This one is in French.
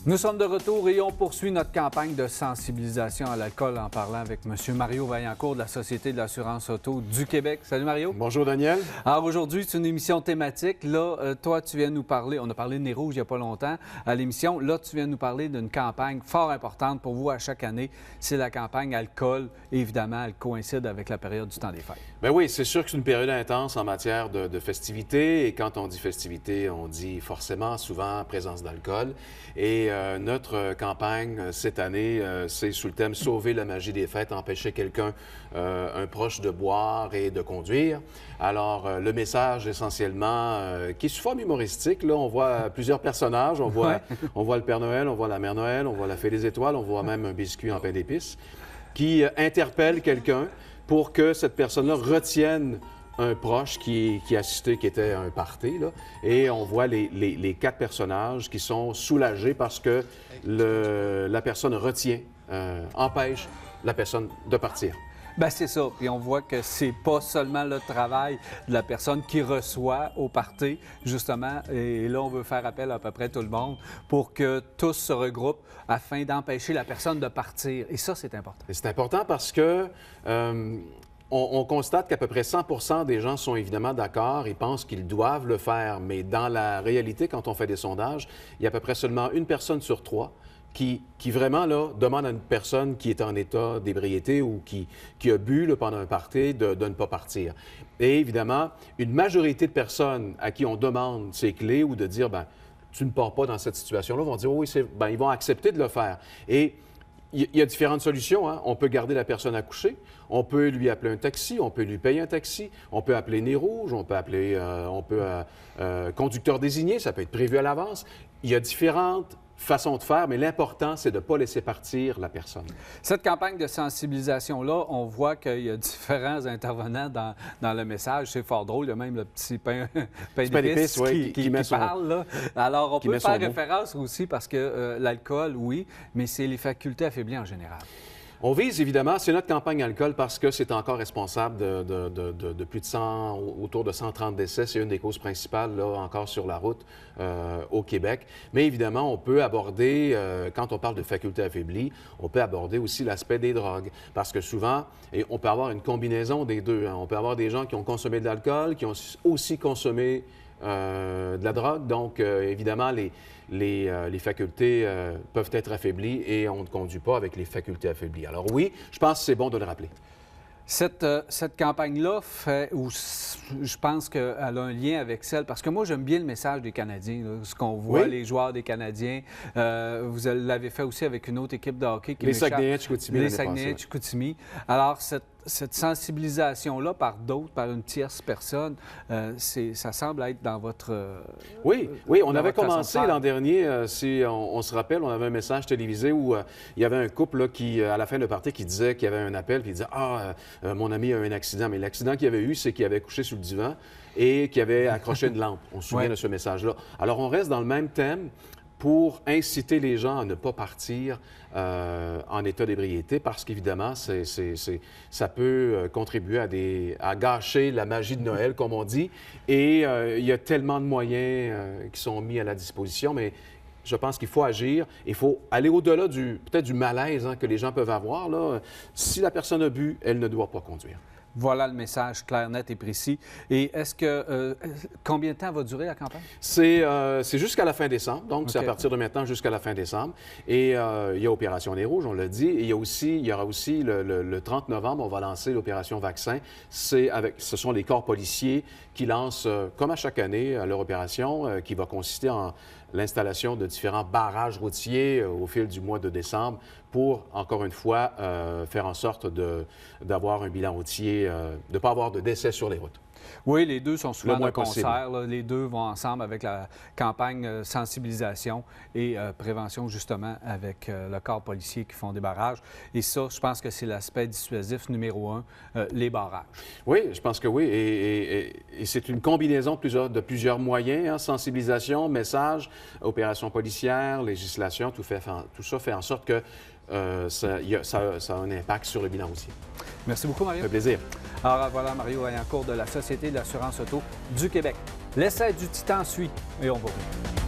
Nous sommes de retour et on poursuit notre campagne de sensibilisation à l'alcool en parlant avec M. Mario Vaillancourt de la Société de l'assurance auto du Québec. Salut Mario. Bonjour Daniel. Alors aujourd'hui, c'est une émission thématique. Là, toi, tu viens nous parler, on a parlé de Nez Rouge il n'y a pas longtemps à l'émission. Là, tu viens nous parler d'une campagne fort importante pour vous à chaque année. C'est la campagne alcool. Évidemment, elle coïncide avec la période du temps des fêtes. Bien oui, c'est sûr que c'est une période intense en matière de festivités. Et quand on dit festivités, on dit forcément, souvent, présence d'alcool. Et notre campagne cette année, c'est sous le thème « Sauver la magie des fêtes, empêcher quelqu'un, un proche de boire et de conduire ». Alors, le message essentiellement, qui est sous forme humoristique, là, on voit plusieurs personnages. On voit le Père Noël, on voit la Mère Noël, on voit la Fée des Étoiles, on voit même un biscuit en pain d'épices, qui interpelle quelqu'un pour que cette personne-là retienne un proche qui assistait, qui était à un party, là, et on voit les quatre personnages qui sont soulagés parce que la personne retient, empêche la personne de partir. Bien, c'est ça. Puis on voit que c'est pas seulement le travail de la personne qui reçoit au party, justement. Et là, on veut faire appel à peu près tout le monde pour que tous se regroupent afin d'empêcher la personne de partir. Et ça, c'est important. Et c'est important parce que on constate qu'à peu près 100 des gens sont évidemment d'accord et pensent qu'ils doivent le faire. Mais dans la réalité, quand on fait des sondages, il y a à peu près seulement une personne sur trois qui vraiment là, demande à une personne qui est en état d'ébriété ou qui a bu là, pendant un party de ne pas partir. Et évidemment, une majorité de personnes à qui on demande ces clés ou de dire, ben tu ne pars pas dans cette situation-là, vont dire, oui, ben, ils vont accepter de le faire. Et il y a différentes solutions. Hein? On peut garder la personne à coucher, on peut lui appeler un taxi, on peut lui payer un taxi, on peut appeler Nez Rouge, on peut appeler conducteur désigné, ça peut être prévu à l'avance. Il y a différentes façon de faire, mais l'important, c'est de ne pas laisser partir la personne. Cette campagne de sensibilisation-là, on voit qu'il y a différents intervenants dans le message. C'est fort drôle, il y a même le petit pain d'épices qui parle. Là. Alors, on peut faire référence aussi parce que l'alcool, oui, mais c'est les facultés affaiblies en général. On vise, évidemment, c'est notre campagne alcool parce que c'est encore responsable de plus de 100, autour de 130 décès. C'est une des causes principales, là, encore sur la route au Québec. Mais évidemment, on peut aborder, quand on parle de facultés affaiblies, on peut aborder aussi l'aspect des drogues. Parce que souvent, on peut avoir une combinaison des deux. Hein. On peut avoir des gens qui ont consommé de l'alcool, qui ont aussi consommé de la drogue. Donc, évidemment, les facultés peuvent être affaiblies et on ne conduit pas avec les facultés affaiblies. Alors oui, je pense que c'est bon de le rappeler. Cette campagne-là fait, ou je pense qu'elle a un lien avec celle, parce que moi, j'aime bien le message des Canadiens, là, ce qu'on voit, les joueurs des Canadiens. Vous l'avez fait aussi avec une autre équipe de hockey qui les Saguenayens-Chicoutimi. Les Saguenayens-Chicoutimi. Alors, cette sensibilisation-là par d'autres, par une tierce personne, ça semble être dans votre... Oui, on avait commencé l'an dernier, si on se rappelle, on avait un message télévisé où il y avait un couple là, qui, à la fin de party, qui disait qu'il y avait un appel, puis il disait « Ah, mon ami a eu un accident. » Mais l'accident qu'il avait eu, c'est qu'il avait couché sur le divan et qu'il avait accroché une lampe. On se souvient de ce message-là. Alors, on reste dans le même thème pour inciter les gens à ne pas partir en état d'ébriété parce qu'évidemment, ça peut contribuer à gâcher la magie de Noël, comme on dit. Et il y a tellement de moyens qui sont mis à la disposition, mais je pense qu'il faut agir. Il faut aller au-delà peut-être du malaise que les gens peuvent avoir. Là. Si la personne a bu, elle ne doit pas conduire. Voilà le message clair, net et précis. Et est-ce que... combien de temps va durer la campagne? C'est jusqu'à la fin décembre. Donc, c'est à partir de maintenant jusqu'à la fin décembre. Et il y a Opération Nez Rouge, on l'a dit. Et il y aura aussi le 30 novembre, on va lancer l'opération Vaccin. Ce sont les corps policiers qui lancent, comme à chaque année, leur opération qui va consister en l'installation de différents barrages routiers au fil du mois de décembre pour, encore une fois, faire en sorte d'avoir un bilan routier, de ne pas avoir de décès sur les routes. Oui, les deux sont souvent de concert. Là. Les deux vont ensemble avec la campagne sensibilisation et prévention, justement, avec le corps policier qui font des barrages. Et ça, je pense que c'est l'aspect dissuasif numéro 1, les barrages. Oui, je pense que oui. Et c'est une combinaison de plusieurs moyens, hein, sensibilisation, message, opération policière, législation, tout ça fait en sorte que ça a un impact sur le bilan routier. Merci beaucoup, Mario. Ça fait plaisir. Alors voilà, Mario Vaillancourt de la Société de l'assurance auto du Québec. L'essai du Titan suit et on va revenir.